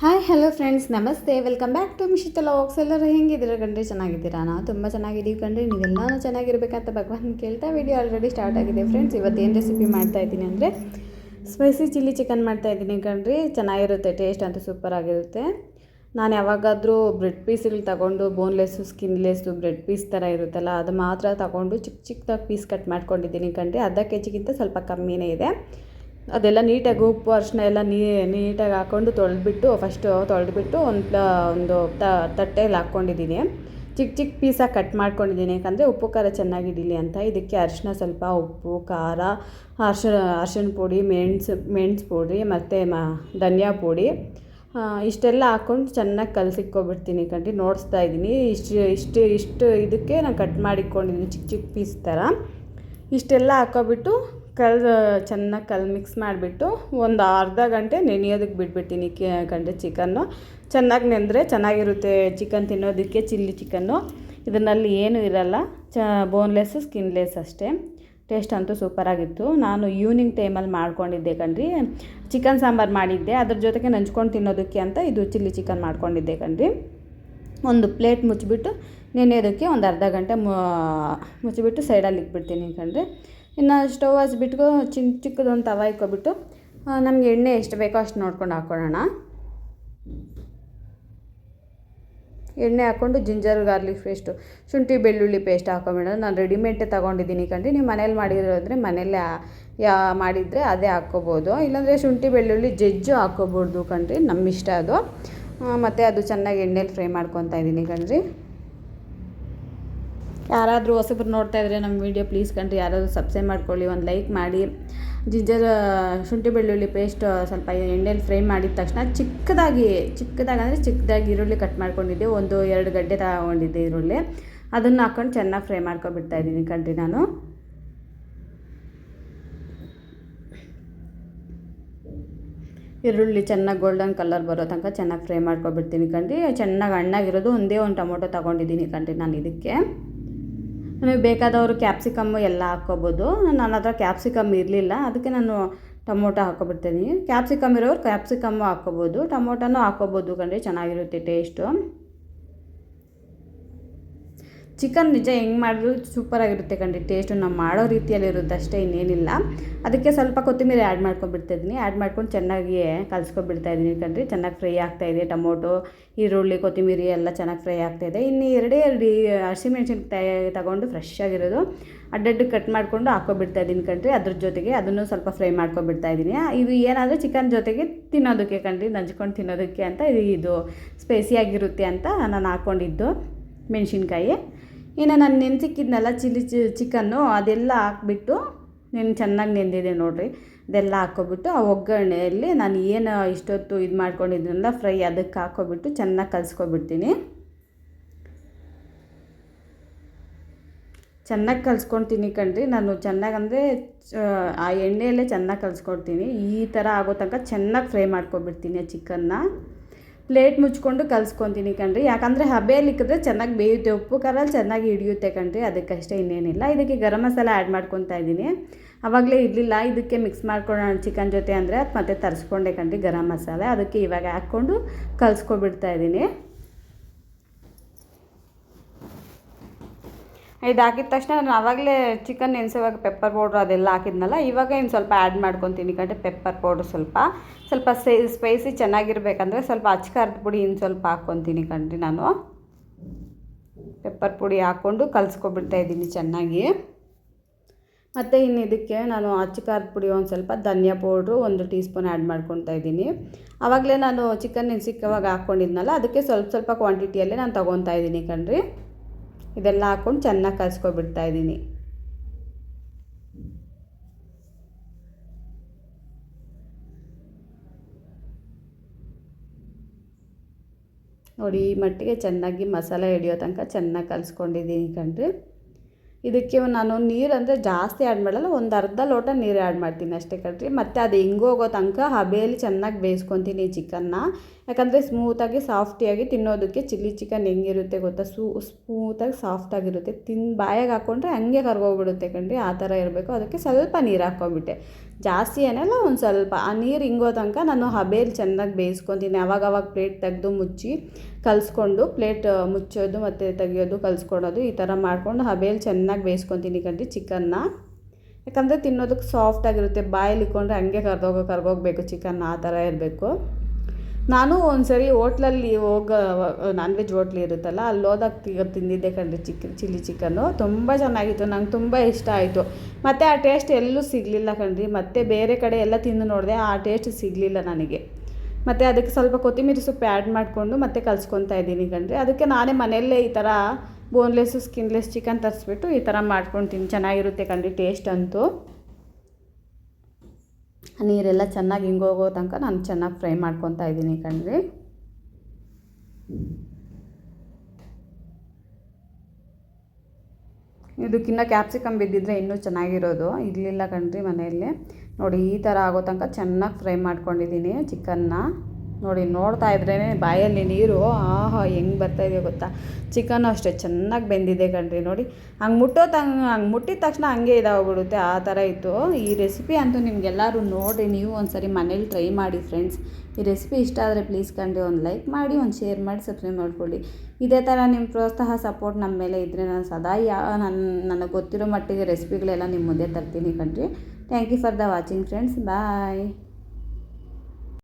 Hi hello friends, ನಮಸ್ತೆ. Welcome back to Mishita vlogs. ಎಲ್ಲರೂ ಹೆಂಗಿದ್ದೀರಾ ಕಣ್ರಿ? ಚೆನ್ನಾಗಿದ್ದೀರಾ? ನಾವು ತುಂಬ ಚೆನ್ನಾಗಿದ್ದೀವಿ ಕಣ್ರಿ. ನೀವೆಲ್ಲನೂ ಚೆನ್ನಾಗಿರ್ಬೇಕಂತ ಭಗವಂತನ ಕೇಳ್ತಾ ವಿಡಿಯೋ ಆಲ್ರೆಡಿ ಸ್ಟಾರ್ಟ್ ಆಗಿದೆ ಫ್ರೆಂಡ್ಸ್. ಇವತ್ತು ಏನು ರೆಸಿಪಿ ಮಾಡ್ತಾಯಿದ್ದೀನಿ ಅಂದರೆ ಸ್ಪೈಸಿ ಚಿಲ್ಲಿ ಚಿಕನ್ ಮಾಡ್ತಾಯಿದ್ದೀನಿ ಕಣ್ರಿ. ಚೆನ್ನಾಗಿರುತ್ತೆ, ಟೇಸ್ಟ್ ಅಂತೂ ಸೂಪರ್ ಆಗಿರುತ್ತೆ. ನಾನು ಯಾವಾಗಾದರೂ ಬ್ರೆಡ್ ಪೀಸ್ಗಳು ತಗೊಂಡು ಬೋನ್ಲೆಸ್ಸು ಸ್ಕಿನ್ಲೆಸ್ಸು ಬ್ರೆಡ್ ಪೀಸ್ ಥರ ಇರುತ್ತಲ್ಲ, ಅದು ಮಾತ್ರ ತಗೊಂಡು ಚಿಕ್ಕ ಚಿಕ್ಕದಾಗಿ ಪೀಸ್ ಕಟ್ ಮಾಡ್ಕೊಂಡಿದ್ದೀನಿ ಕಣ್ರಿ. ಅರ್ಧ ಕೆ ಜಿಗಿಂತ ಸ್ವಲ್ಪ ಕಮ್ಮಿನೇ ಇದೆ. ಅದೆಲ್ಲ ನೀಟಾಗಿ ಉಪ್ಪು ಅರಿಶಿನ ಎಲ್ಲ ನೀಟಾಗಿ ಹಾಕ್ಕೊಂಡು ಫಸ್ಟು ತೊಳೆದ್ಬಿಟ್ಟು ಒಂದು ತಟ್ಟೆಯಲ್ಲಿ ಹಾಕ್ಕೊಂಡಿದ್ದೀನಿ. ಚಿಕ್ಕ ಚಿಕ್ಕ ಪೀಸಾಗಿ ಕಟ್ ಮಾಡ್ಕೊಂಡಿದ್ದೀನಿ, ಯಾಕಂದರೆ ಉಪ್ಪು ಖಾರ ಚೆನ್ನಾಗಿ ಹಿಡೀಲಿ ಅಂತ. ಇದಕ್ಕೆ ಅರಿಶಿನ ಸ್ವಲ್ಪ, ಉಪ್ಪು, ಖಾರ, ಅರಿಶಿನ ಪುಡಿ, ಮೆಣಸು ಪುಡಿ ಮತ್ತು ಧನಿಯಾ ಪುಡಿ ಇಷ್ಟೆಲ್ಲ ಹಾಕ್ಕೊಂಡು ಚೆನ್ನಾಗಿ ಕಲಸಿಕ್ಕೊಬಿಡ್ತೀನಿ ಕಣ್ರಿ. ನೋಡಿಸ್ತಾ ಇದ್ದೀನಿ. ಇಷ್ಟು ಇದಕ್ಕೆ ನಾನು ಕಟ್ ಮಾಡಿಟ್ಕೊಂಡಿದ್ದೀನಿ ಚಿಕ್ಕ ಚಿಕ್ಕ ಪೀಸ್ ಥರ. ಇಷ್ಟೆಲ್ಲ ಹಾಕ್ಕೊಬಿಟ್ಟು ಚೆನ್ನಾಗಿ ಮಿಕ್ಸ್ ಮಾಡಿಬಿಟ್ಟು ಒಂದು ಅರ್ಧ ಗಂಟೆ ನೆನೆಯೋದಕ್ಕೆ ಬಿಟ್ಬಿಡ್ತೀನಿ ಕಣ್ರಿ. ಚಿಕನ್ನು ಚೆನ್ನಾಗಿ ನೆಂದರೆ ಚೆನ್ನಾಗಿರುತ್ತೆ ಚಿಕನ್ ತಿನ್ನೋದಕ್ಕೆ. ಚಿಲ್ಲಿ ಚಿಕನ್ನು ಇದರಲ್ಲಿ ಏನೂ ಇರಲ್ಲ, ಬೋನ್ಲೆಸ್ಸು ಸ್ಕಿನ್ಲೆಸ್ ಅಷ್ಟೇ. ಟೇಸ್ಟ್ ಅಂತೂ ಸೂಪರಾಗಿತ್ತು. ನಾನು ಈವ್ನಿಂಗ್ ಟೈಮಲ್ಲಿ ಮಾಡ್ಕೊಂಡಿದ್ದೆ ಕಣ್ರಿ. ಚಿಕನ್ ಸಾಂಬಾರು ಮಾಡಿದ್ದೆ, ಅದ್ರ ಜೊತೆಗೆ ನಂಚ್ಕೊಂಡು ತಿನ್ನೋದಕ್ಕೆ ಅಂತ ಇದು ಚಿಲ್ಲಿ ಚಿಕನ್ ಮಾಡ್ಕೊಂಡಿದ್ದೆ ಕಣ್ರಿ. ಒಂದು ಪ್ಲೇಟ್ ಮುಚ್ಚಿಬಿಟ್ಟು ನೆನೆಯೋದಕ್ಕೆ ಒಂದು ಅರ್ಧ ಗಂಟೆ ಮುಚ್ಚಿಬಿಟ್ಟು ಸೈಡಲ್ಲಿ ಇಟ್ಬಿಡ್ತೀನಿ ಕಣ್ರಿ. ಇನ್ನು ಸ್ಟವ್ ಹಚ್ಬಿಟ್ಟು ಚಿಕ್ಕದೊಂದು ತವ ಇಕ್ಕೊಬಿಟ್ಟು ನಮಗೆ ಎಣ್ಣೆ ಎಷ್ಟು ಬೇಕೋ ಅಷ್ಟು ನೋಡ್ಕೊಂಡು ಹಾಕ್ಕೊಳ್ಳೋಣ. ಎಣ್ಣೆ ಹಾಕ್ಕೊಂಡು ಜಿಂಜರ್ ಗಾರ್ಲಿಕ್ ಪೇಸ್ಟು, ಶುಂಠಿ ಬೆಳ್ಳುಳ್ಳಿ ಪೇಸ್ಟ್ ಹಾಕ್ಕೊಂಬಿಡೋಣ. ನಾನು ರೆಡಿಮೇಡ್ ತೊಗೊಂಡಿದ್ದೀನಿ ಕಣ್ರಿ. ನೀವು ಮನೇಲಿ ಮಾಡಿರೋದ್ರೆ ಮನೇಲಿ ಮಾಡಿದರೆ ಅದೇ ಹಾಕ್ಕೋಬೋದು. ಇಲ್ಲಾಂದರೆ ಶುಂಠಿ ಬೆಳ್ಳುಳ್ಳಿ ಜಜ್ಜು ಹಾಕ್ಕೋಬೋದು ಕಣ್ರಿ, ನಮ್ಮ ಇಷ್ಟ ಅದು. ಮತ್ತು ಅದು ಚೆನ್ನಾಗಿ ಎಣ್ಣೆಲಿ ಫ್ರೈ ಮಾಡ್ಕೊತಾ ಇದ್ದೀನಿ ಕಣ್ರಿ. ಯಾರಾದರೂ ಹೊಸಬ್ರು ನೋಡ್ತಾ ಇದ್ದರೆ ನಮ್ಮ ವೀಡಿಯೋ ಪ್ಲೀಸ್ ಕಣ್ರಿ, ಯಾರಾದರೂ ಸಬ್ಸ್ಕ್ರೈಬ್ ಮಾಡ್ಕೊಳ್ಳಿ, ಒಂದು ಲೈಕ್ ಮಾಡಿ. ಶುಂಠಿ ಬೆಳ್ಳುಳ್ಳಿ ಪೇಸ್ಟ್ ಸ್ವಲ್ಪ ಎಣ್ಣೆಲಿ ಫ್ರೈ ಮಾಡಿದ ತಕ್ಷಣ ಚಿಕ್ಕದಾಗಿ ಅಂದರೆ ಚಿಕ್ಕದಾಗಿ ಈರುಳ್ಳಿ ಕಟ್ ಮಾಡ್ಕೊಂಡಿದ್ದೆ, 1-2 ಗಡ್ಡೆ ತಗೊಂಡಿದ್ದೆ ಈರುಳ್ಳಿ. ಅದನ್ನು ಹಾಕ್ಕೊಂಡು ಚೆನ್ನಾಗಿ ಫ್ರೈ ಮಾಡ್ಕೊಬಿಡ್ತಾಯಿದ್ದೀನಿ ಕಣ್ರಿ ನಾನು. ಈರುಳ್ಳಿ ಚೆನ್ನಾಗಿ ಗೋಲ್ಡನ್ ಕಲರ್ ಬರೋ ತನಕ ಚೆನ್ನಾಗಿ ಫ್ರೈ ಮಾಡ್ಕೊಬಿಡ್ತೀನಿ ಕಣ್ರಿ. ಚೆನ್ನಾಗಿ ಹಣ್ಣಾಗಿರೋದು ಒಂದೇ ಒಂದು ಟೊಮೊಟೊ ತೊಗೊಂಡಿದ್ದೀನಿ ಕಣ್ರಿ ನಾನು ಇದಕ್ಕೆ. ನಮಗೆ ಬೇಕಾದವರು ಕ್ಯಾಪ್ಸಿಕಮ್ಮು ಎಲ್ಲ ಹಾಕ್ಕೋಬೋದು. ನನ್ನ ಹತ್ರ ಕ್ಯಾಪ್ಸಿಕಮ್ ಇರಲಿಲ್ಲ, ಅದಕ್ಕೆ ನಾನು ಟೊಮೊಟೊ ಹಾಕ್ಕೊಬಿಡ್ತೀನಿ. ಕ್ಯಾಪ್ಸಿಕಮ್ ಇರೋರು ಕ್ಯಾಪ್ಸಿಕಮ್ಮು ಹಾಕ್ಕೋಬೋದು, ಟೊಮೊಟೊನೂ ಹಾಕ್ಕೋಬೋದು ಕಣ್ರಿ, ಚೆನ್ನಾಗಿರುತ್ತೆ ಟೇಸ್ಟು. ಚಿಕನ್ ನಿಜ ಹೆಂಗೆ ಮಾಡಿದ್ರು ಸೂಪರಾಗಿರುತ್ತೆ ಕಣ್ರಿ. ಟೇಸ್ಟು ನಾವು ಮಾಡೋ ರೀತಿಯಲ್ಲಿರುತ್ತೆ ಅಷ್ಟೇ, ಇನ್ನೇನಿಲ್ಲ. ಅದಕ್ಕೆ ಸ್ವಲ್ಪ ಕೊತ್ತಂಬರಿ ಆ್ಯಡ್ ಮಾಡ್ಕೊಂಡ್ಬಿಡ್ತಾಯಿದ್ದೀನಿ. ಆ್ಯಡ್ ಮಾಡ್ಕೊಂಡು ಚೆನ್ನಾಗಿ ಕಲಿಸ್ಕೊಬಿಡ್ತಾಯಿದ್ದೀನಿ ಕಣ್ರಿ. ಚೆನ್ನಾಗಿ ಫ್ರೈ ಆಗ್ತಾಯಿದೆ. ಟೊಮೊಟೊ, ಈರುಳ್ಳಿ, ಕೊತ್ತಂಬರಿ ಎಲ್ಲ ಚೆನ್ನಾಗಿ ಫ್ರೈ ಆಗ್ತಾಯಿದೆ. ಇನ್ನು ಎರಡು ಹಸಿಮೆಣ್ಸಿನ್ಕಾಯಿ ತಗೊಂಡು ಫ್ರೆಶ್ ಆಗಿರೋದು ಅಡ್ಡಡ್ಡಕ್ಕೆ ಕಟ್ ಮಾಡಿಕೊಂಡು ಹಾಕ್ಕೊಬಿಡ್ತಾಯಿದ್ದೀನಿ ಕಣ್ರಿ. ಅದ್ರ ಜೊತೆಗೆ ಅದನ್ನು ಸ್ವಲ್ಪ ಫ್ರೈ ಮಾಡ್ಕೊಬಿಡ್ತಾಯಿದ್ದೀನಿ. ಇದು ಏನಾದರೂ ಚಿಕನ್ ಜೊತೆಗೆ ತಿನ್ನೋದಕ್ಕೆ ಕಣ್ರಿ, ನಂಚ್ಕೊಂಡು ತಿನ್ನೋದಕ್ಕೆ ಅಂತ ಇದು ಸ್ಪೈಸಿಯಾಗಿರುತ್ತೆ ಅಂತ ನಾನು ಹಾಕ್ಕೊಂಡಿದ್ದು ಮೆಣಸಿನ್ಕಾಯಿ. ಇನ್ನು ನಾನು ನೆನೆಸಿಕ್ಕಿದ್ನಲ್ಲ ಚಿಕನ್ನು ಅದೆಲ್ಲ ಹಾಕ್ಬಿಟ್ಟು ಚೆನ್ನಾಗಿ ನೆಂದಿದೆ ನೋಡಿರಿ. ಅದೆಲ್ಲ ಹಾಕ್ಕೊಬಿಟ್ಟು ಆ ಒಗ್ಗರಣೆಯಲ್ಲಿ ನಾನು ಏನು ಇಷ್ಟೊತ್ತು ಇದು ಮಾಡ್ಕೊಂಡಿದ್ನಲ್ಲ ಫ್ರೈ, ಅದಕ್ಕೆ ಹಾಕ್ಕೊಬಿಟ್ಟು ಚೆನ್ನಾಗಿ ಕಲಿಸ್ಕೊಬಿಡ್ತೀನಿ. ಚೆನ್ನಾಗಿ ಕಲಿಸ್ಕೊಳ್ತೀನಿ ಕಣ್ರಿ ನಾನು. ಚೆನ್ನಾಗಿ ಅಂದರೆ ಆ ಎಣ್ಣೆಯಲ್ಲೇ ಚೆನ್ನಾಗಿ ಕಲಿಸ್ಕೊಡ್ತೀನಿ. ಈ ಥರ ಆಗೋ ತನಕ ಚೆನ್ನಾಗಿ ಫ್ರೈ ಮಾಡ್ಕೊಬಿಡ್ತೀನಿ ಚಿಕನ್ನ. ಪ್ಲೇಟ್ ಮುಚ್ಕೊಂಡು ಕಲಿಸ್ಕೊತೀನಿ ಕಣ್ರಿ, ಯಾಕಂದರೆ ಹಬೆಯಲ್ಲಿ ಇಕ್ಕಿದ್ರೆ ಚೆನ್ನಾಗಿ ಬೇಯುತ್ತೆ, ಉಪ್ಪು ಖಾರಲ್ಲಿ ಚೆನ್ನಾಗಿ ಹಿಡಿಯುತ್ತೆ ಕಣ್ರಿ. ಅದಕ್ಕಷ್ಟೇ, ಇನ್ನೇನಿಲ್ಲ. ಇದಕ್ಕೆ ಗರಂ ಮಸಾಲ ಆ್ಯಡ್ ಮಾಡ್ಕೊತಾ ಇದ್ದೀನಿ. ಆವಾಗಲೇ ಇರಲಿಲ್ಲ, ಇದಕ್ಕೆ ಮಿಕ್ಸ್ ಮಾಡ್ಕೊಳ್ಳೋಣ ಚಿಕನ್ ಜೊತೆ ಅಂದರೆ ಅದು ಮತ್ತೆ ತರಿಸ್ಕೊಂಡೆ ಕಣ್ರಿ ಗರಂ ಮಸಾಲೆ. ಅದಕ್ಕೆ ಇವಾಗ ಹಾಕ್ಕೊಂಡು ಕಲಿಸ್ಕೊಬಿಡ್ತಾ ಇದ್ದೀನಿ. ಇದು ಹಾಕಿದ ತಕ್ಷಣ ನಾನು ಆವಾಗಲೇ ಚಿಕನ್ ನೆನೆಸುವಾಗ ಪೆಪ್ಪರ್ ಪೌಡ್ರ್ ಅದೆಲ್ಲ ಹಾಕಿದ್ನಲ್ಲ, ಇವಾಗ ಇನ್ನು ಸ್ವಲ್ಪ ಆ್ಯಡ್ ಮಾಡ್ಕೊತೀನಿ ಕಣ್ರಿ. ಪೆಪ್ಪರ್ ಪೌಡ್ರ್ ಸ್ವಲ್ಪ ಸ್ಪೈಸಿ ಚೆನ್ನಾಗಿರ್ಬೇಕಂದ್ರೆ ಸ್ವಲ್ಪ ಅಚ್ಕಾರದ ಪುಡಿ ಇನ್ನು ಸ್ವಲ್ಪ ಹಾಕ್ಕೊತೀನಿ ಕಣ್ರಿ ನಾನು. ಪೆಪ್ಪರ್ ಪುಡಿ ಹಾಕ್ಕೊಂಡು ಕಲಿಸ್ಕೊಬಿಡ್ತಾಯಿದ್ದೀನಿ ಚೆನ್ನಾಗಿ. ಮತ್ತು ಇನ್ನು ಇದಕ್ಕೆ ನಾನು ಅಚ್ಕಾರದ ಪುಡಿ ಒಂದು ಸ್ವಲ್ಪ, ಧನಿಯಾ ಪೌಡ್ರು 1 ಟೀ ಸ್ಪೂನ್ ಆ್ಯಡ್ ಮಾಡ್ಕೊತಾ ಇದ್ದೀನಿ. ಆವಾಗಲೇ ನಾನು ಚಿಕನ್ ನೆನೆಸಿಕ್ಕವಾಗ ಹಾಕ್ಕೊಂಡಿದ್ನಲ್ಲ, ಅದಕ್ಕೆ ಸ್ವಲ್ಪ ಕ್ವಾಂಟಿಟಿಯಲ್ಲೇ ನಾನು ತೊಗೊತಾ ಇದ್ದೀನಿ ಕಣ್ರಿ. ಇದೆಲ್ಲ ಹಾಕ್ಕೊಂಡು ಚೆನ್ನಾಗಿ ಕಲಿಸ್ಕೊಬಿಡ್ತಾಯಿದ್ದೀನಿ. ನೋಡಿ, ಈ ಮಟ್ಟಿಗೆ ಚೆನ್ನಾಗಿ ಮಸಾಲೆ ಹಿಡಿಯೋ ತನಕ ಚೆನ್ನಾಗಿ ಕಲಿಸ್ಕೊಂಡಿದ್ದೀನಿ ಕಣ್ರಿ. ಇದಕ್ಕೆ ನಾನು ನೀರು ಅಂದರೆ ಜಾಸ್ತಿ ಆ್ಯಡ್ ಮಾಡಲ್ಲ, ಒಂದು ಅರ್ಧ ಲೋಟ ನೀರು ಆ್ಯಡ್ ಮಾಡ್ತೀನಿ ಅಷ್ಟೇ ಕಣ್ರಿ. ಮತ್ತು ಅದು ಹಿಂಗೋಗೋ ತನಕ ಹಬೆಯಲ್ಲಿ ಚೆನ್ನಾಗಿ ಬೇಯಿಸ್ಕೊತೀನಿ ಈ ಚಿಕನ್ನ. ಯಾಕಂದರೆ ಸ್ಮೂತಾಗಿ ಸಾಫ್ಟಿಯಾಗಿ ತಿನ್ನೋದಕ್ಕೆ ಚಿಲ್ಲಿ ಚಿಕನ್ ಹೆಂಗಿರುತ್ತೆ ಗೊತ್ತಾ, ಸ್ಮೂತಾಗಿ ಸಾಫ್ಟಾಗಿರುತ್ತೆ. ಬಾಯಾಗೆ ಹಾಕ್ಕೊಂಡ್ರೆ ಹಂಗೆ ಕರ್ಗೋಗ್ಬಿಡುತ್ತೆ ಕಣ್ರಿ, ಆ ಥರ ಇರಬೇಕು. ಅದಕ್ಕೆ ಸ್ವಲ್ಪ ನೀರು ಹಾಕ್ಕೊಂಬಿಟ್ಟೆ. ಜಾಸ್ತಿ ಏನಲ್ಲ, ಒಂದು ಸ್ವಲ್ಪ ಆ ನೀರು ಹಿಂಗೋ ತನಕ ನಾನು ಹಬೇಲಿ ಚೆನ್ನಾಗಿ ಬೇಯಿಸ್ಕೊತೀನಿ. ಅವಾಗವಾಗ ಪ್ಲೇಟ್ ತೆಗೆದು ಮುಚ್ಚಿ ಕಲಿಸ್ಕೊಂಡು ಪ್ಲೇಟ್ ಮುಚ್ಚೋದು ಮತ್ತು ತೆಗಿಯೋದು ಕಲಿಸ್ಕೊಡೋದು ಈ ಥರ ಮಾಡಿಕೊಂಡು ಹಬೇಲಿ ಚೆನ್ನಾಗಿ ಬೇಯಿಸ್ಕೊತೀನಿ ಕಣ್ರಿ ಚಿಕನ್ನ. ಯಾಕಂದರೆ ತಿನ್ನೋದಕ್ಕೆ ಸಾಫ್ಟಾಗಿರುತ್ತೆ, ಬಾಯಲ್ಲಿ ಇಟ್ಕೊಂಡ್ರೆ ಹಂಗೆ ಕರ್ಗೋಗಬೇಕು ಚಿಕನ್, ಆ ಥರ ಇರಬೇಕು. ನಾನು ಒಂದು ಸರಿ ಹೋಟ್ಲಲ್ಲಿ ನಾನ್ ವೆಜ್ ಹೋಟ್ಲ್ ಇರುತ್ತಲ್ಲ, ಅಲ್ಲಿ ಹೋದಾಗ ತಿಂದಿದ್ದೆ ಕಣ್ರಿ ಚಿಲ್ಲಿ ಚಿಕನ್ನು. ತುಂಬ ಚೆನ್ನಾಗಿತ್ತು, ನಂಗೆ ತುಂಬ ಇಷ್ಟ ಆಯಿತು. ಮತ್ತು ಆ ಟೇಸ್ಟ್ ಎಲ್ಲೂ ಸಿಗಲಿಲ್ಲ ಕಣ್ರಿ. ಮತ್ತು ಬೇರೆ ಕಡೆ ಎಲ್ಲ ತಿಂದು ನೋಡಿದೆ, ಆ ಟೇಸ್ಟ್ ಸಿಗಲಿಲ್ಲ ನನಗೆ. ಮತ್ತು ಅದಕ್ಕೆ ಸ್ವಲ್ಪ ಕೊತ್ತಂಬರಿ ಸೊಪ್ಪು ಆ್ಯಡ್ ಮಾಡಿಕೊಂಡು ಮತ್ತೆ ಕಲಿಸ್ಕೊತಾ ಇದ್ದೀನಿ ಕಣ್ರಿ. ಅದಕ್ಕೆ ನಾನೇ ಮನೆಯಲ್ಲೇ ಈ ಥರ ಬೋನ್ಲೆಸ್ಸು ಸ್ಕಿನ್ಲೆಸ್ ಚಿಕನ್ ತರಿಸ್ಬಿಟ್ಟು ಈ ಥರ ಮಾಡ್ಕೊತೀನಿ. ಚೆನ್ನಾಗಿರುತ್ತೆ ಕಣ್ರಿ ಟೇಸ್ಟ್ ಅಂತೂ. ನೀರೆಲ್ಲ ಚೆನ್ನಾಗಿ ಹಿಂಗೋಗೋ ತನಕ ನಾನು ಚೆನ್ನಾಗಿ ಫ್ರೈ ಮಾಡ್ಕೊತಾ ಇದ್ದೀನಿ ಕಣ್ರಿ. ಇದಕ್ಕಿನ್ನ ಕ್ಯಾಪ್ಸಿಕಮ್ ಬಿದ್ದಿದ್ರೆ ಇನ್ನೂ ಚೆನ್ನಾಗಿರೋದು, ಇರಲಿಲ್ಲ ಕಣ್ರಿ ಮನೆಯಲ್ಲಿ. ನೋಡಿ ಈ ಥರ ಆಗೋ ತನಕ ಚೆನ್ನಾಗಿ ಫ್ರೈ ಮಾಡ್ಕೊಂಡಿದ್ದೀನಿ ಚಿಕನ್ನ. ನೋಡಿ ನೋಡ್ತಾ ಇದ್ರೇ ಬಾಯಲ್ಲಿ ನೀರು ಆಹಾ ಹೆಂಗೆ ಬರ್ತಾಯಿದೆ ಗೊತ್ತಾ. ಚಿಕನ್ನು ಅಷ್ಟೇ ಚೆನ್ನಾಗಿ ಬೆಂದಿದೆ ಕಣ್ರಿ. ನೋಡಿ ಹಂಗೆ ಮುಟ್ಟಿದ ತಕ್ಷಣ ಹಂಗೆ ಇದಾಗ್ಬಿಡುತ್ತೆ, ಆ ಥರ ಇತ್ತು. ಈ ರೆಸಿಪಿ ಅಂತೂ ನಿಮಗೆಲ್ಲರೂ ನೋಡಿ ನೀವು ಒಂದು ಸರಿ ಮನೇಲಿ ಟ್ರೈ ಮಾಡಿ ಫ್ರೆಂಡ್ಸ್. ಈ ರೆಸಿಪಿ ಇಷ್ಟ ಆದರೆ ಪ್ಲೀಸ್ ಕಣ್ರಿ ಒಂದು ಲೈಕ್ ಮಾಡಿ, ಒಂದು ಶೇರ್ ಮಾಡಿ, ಸಬ್ಸ್ಕ್ರೈಬ್ ಮಾಡ್ಕೊಳ್ಳಿ. ಇದೇ ಥರ ನಿಮ್ಮ ಪ್ರೋತ್ಸಾಹ ಸಪೋರ್ಟ್ ನಮ್ಮ ಮೇಲೆ ಇದ್ದರೆ ನಾನು ಸದಾ ನನಗೆ ಗೊತ್ತಿರೋ ಮಟ್ಟಿಗೆ ರೆಸಿಪಿಗಳೆಲ್ಲ ನಿಮ್ಮ ಮುಂದೆ ತರ್ತೀನಿ ಕಣ್ರಿ. Thank you for the watching friends. Bye.